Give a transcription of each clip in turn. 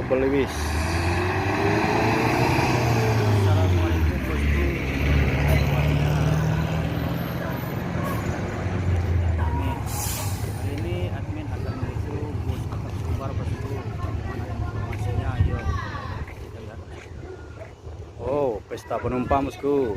Belewis. Assalamualaikum bosku. Hari ini admin akan menuju bus akap keluar bosku. Bagaimana informasinya? Ayo kita lihat. Oh, pesta penumpang bosku.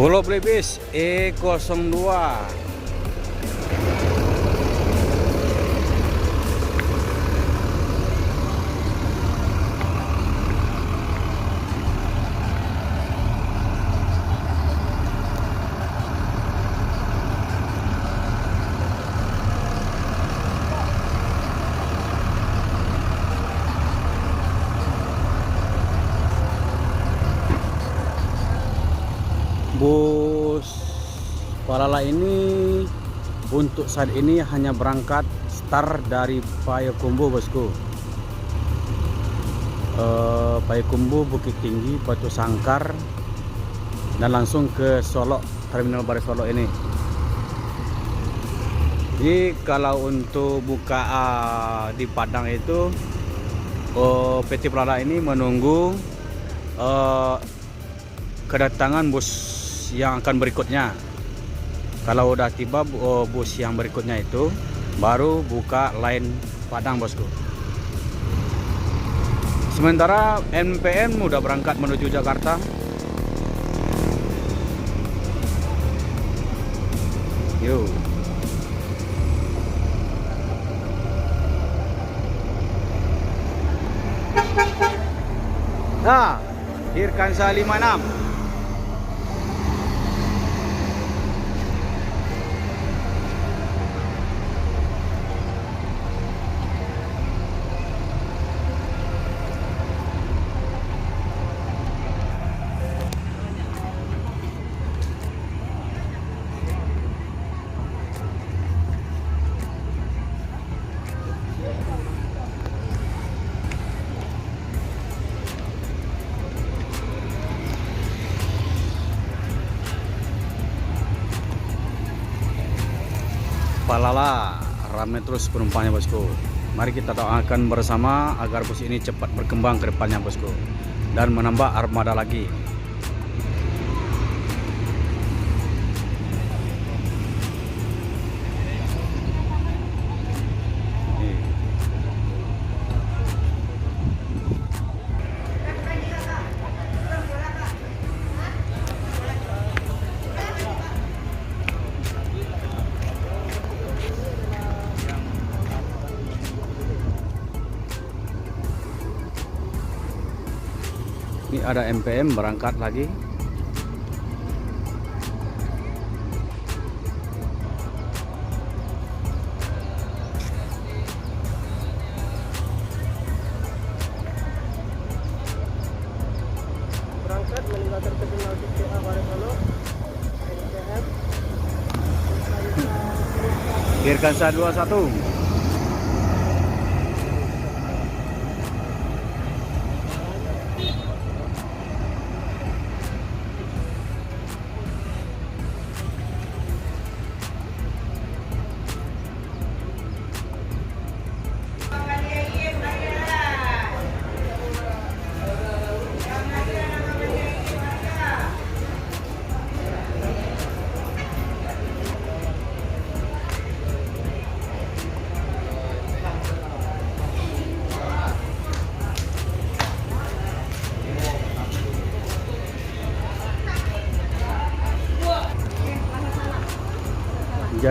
Pulau Belewis E02. Bus Palala ini untuk saat ini hanya berangkat start dari Payakumbuh bosku. Payakumbuh, Bukit Tinggi, Batu Sangkar, dan langsung ke Solo, Terminal Baru Solo ini. Jadi kalau untuk buka di Padang itu PT Palala ini menunggu kedatangan bus yang akan berikutnya. Kalau udah tiba bus yang berikutnya itu baru buka line Padang bosku. Sementara NPM udah berangkat menuju Jakarta. Yuk. Nah, Dirkansa 56. Palala ramai terus penumpangnya bosku. Mari kita doakan bersama agar bus ini cepat berkembang ke depannya bosku, dan menambah armada lagi. Ini ada MPM berangkat lagi. Berangkat meninggalkan terminal BCA Baru Solo. MPM Dirkansa 21.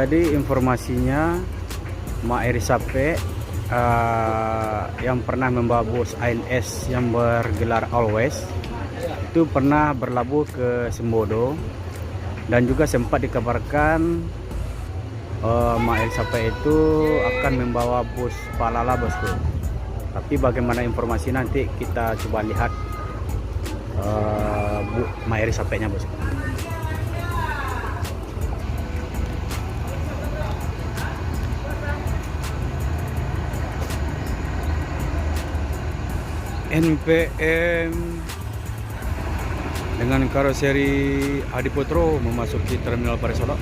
Jadi informasinya Mak Eri Sape yang pernah membawa bus ANS yang bergelar Always itu pernah berlabuh ke Sembodo, dan juga sempat dikabarkan Mak Eri Sape itu akan membawa bus Palala, bosku. Tapi bagaimana informasi nanti kita coba lihat Mak Eri Sape nya, bosku. NPM dengan karoseri Adiputro memasuki Terminal Paris Solok.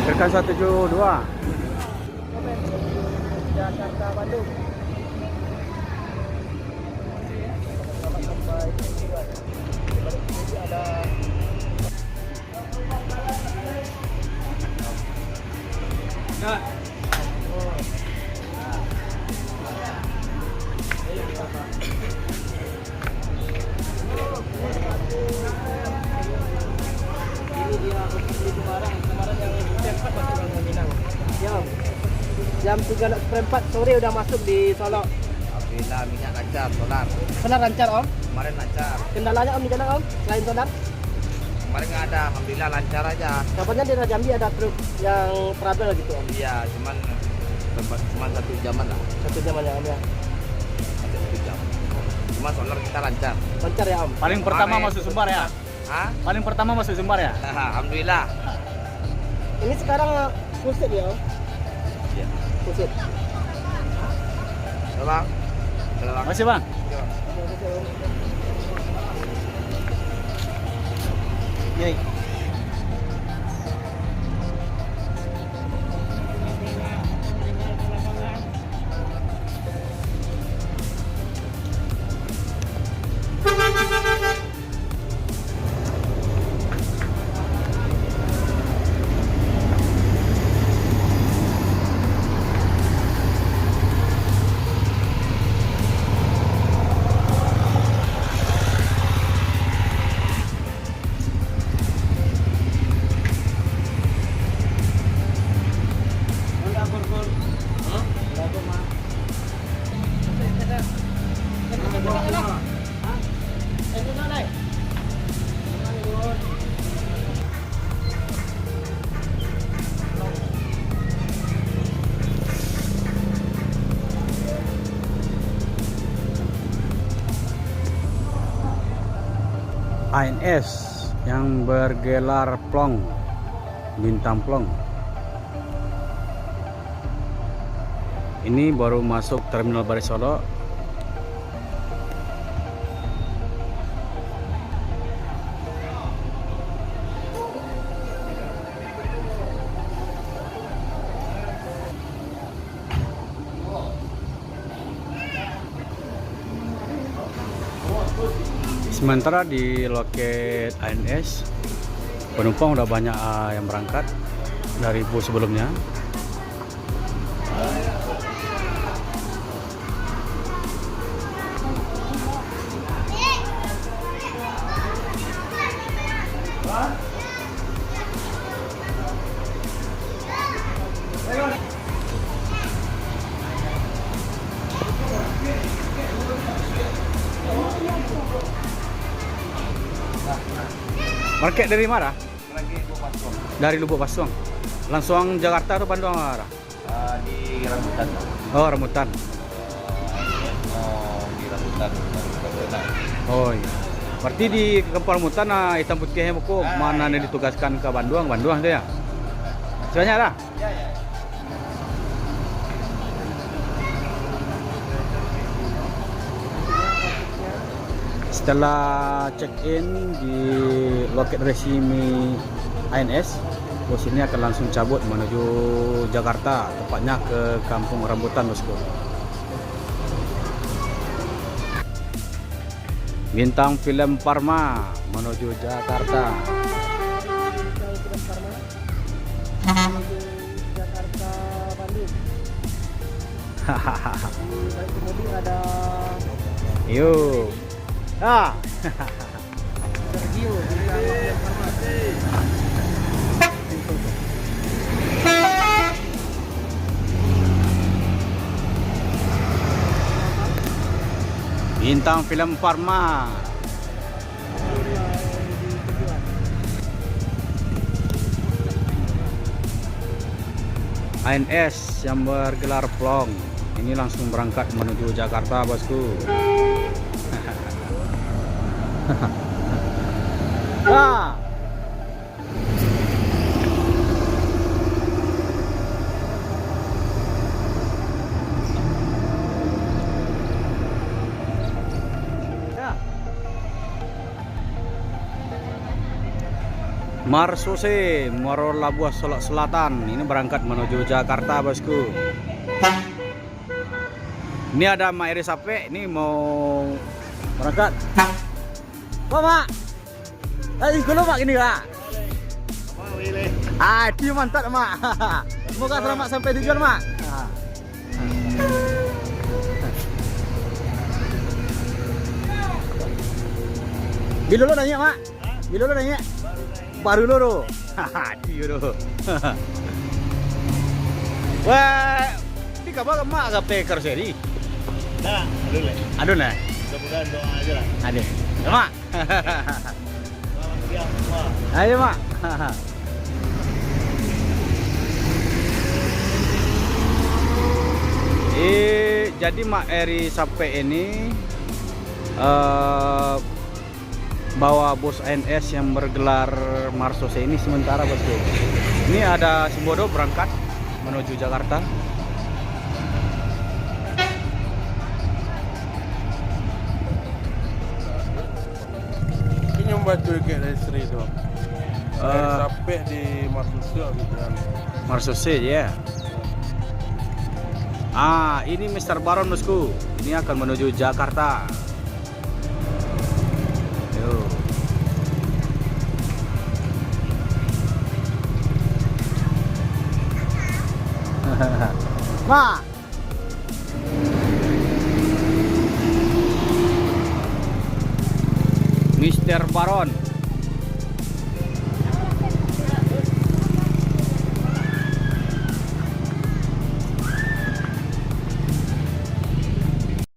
Firkansa 72. Jakarta Bandung. Ada jam 3.04 sore udah masuk di Solok. Alhamdulillah minyak lancar, solar. Solar lancar om? Kemarin lancar. Kendalanya om di jalan om? Selain solar? Kemarin nggak ada, alhamdulillah lancar aja. Kabarnya di Jambi ada truk yang trouble gitu om? Iya, cuman 1 jaman lah. 1 jam aja om ya? Ada 1 jam. Cuma solar kita lancar. Lancar ya om? Paling pertama Kemarin- masuk Sumbar ya? Hah? Paling pertama masuk Sumbar ya? Alhamdulillah. Ini sekarang full set ya om? Iya. Full set. Ya, Bang. Ya, Bang. Masih bang? Ya, Bang. Yay. ANS yang bergelar Plong, Bintang Plong. Ini baru masuk Terminal Paris Solok. Sementara di loket ANS penumpang udah banyak yang berangkat dari bus sebelumnya. Market dari mana? Lagi gua masuk Dari Lubuk Pasung. Langsung Jakarta atau Bandung arah? di rambutan. Oh, Rambutan. Di rambutan. Oh iya. Berarti di Kampung Rambutan hitam putihnya buku mana yang ditugaskan ke Bandung itu ya? Sebenarnya lah. Ya, ya. Setelah check-in di loket resmi ANS, bos ini akan langsung cabut menuju Jakarta, tepatnya ke Kampung Rambutan, bosku. Bintang Film Parma menuju Jakarta. Jakarta Bandung. Dan kemudian ada Yuk. Ah. Sergio bintang film Parma. Bintang Film Parma. ANS yang bergelar plong ini langsung berangkat menuju Jakarta, bosku. Ah. Marsose, Muaro Labuan Selatan ini berangkat menuju Jakarta, bosku. Ini ada Mak Eri Sape, ini mau berangkat. Pak, Mak. Ikut lo, Mak, gini, Kak. Dia mantap, Mak. Semoga selamat sampai tujuan, Mak. Bila lo nanya, Mak? Bila lo nanya? Baru loro. Dia loro. Wah, di kabar mak agak pekar seri. Nah, aduh le. Aduh nah. Mudah-mudahan doa aja lah. Aduh. Ya, Mak. Selamat siang semua. Ayo, Mak. Jadi Mak Eri Sape ini bawa bos ANS yang bergelar Marsose ini sementara, bosku. Ini ada Sembodo berangkat menuju Jakarta. Ini membantu kayak dari Sri itu. Sampai di Marsuse gitu kan. Marsose ya. Ini Mr. Baron, bosku. Ini akan menuju Jakarta. Ma, Mr. Baron.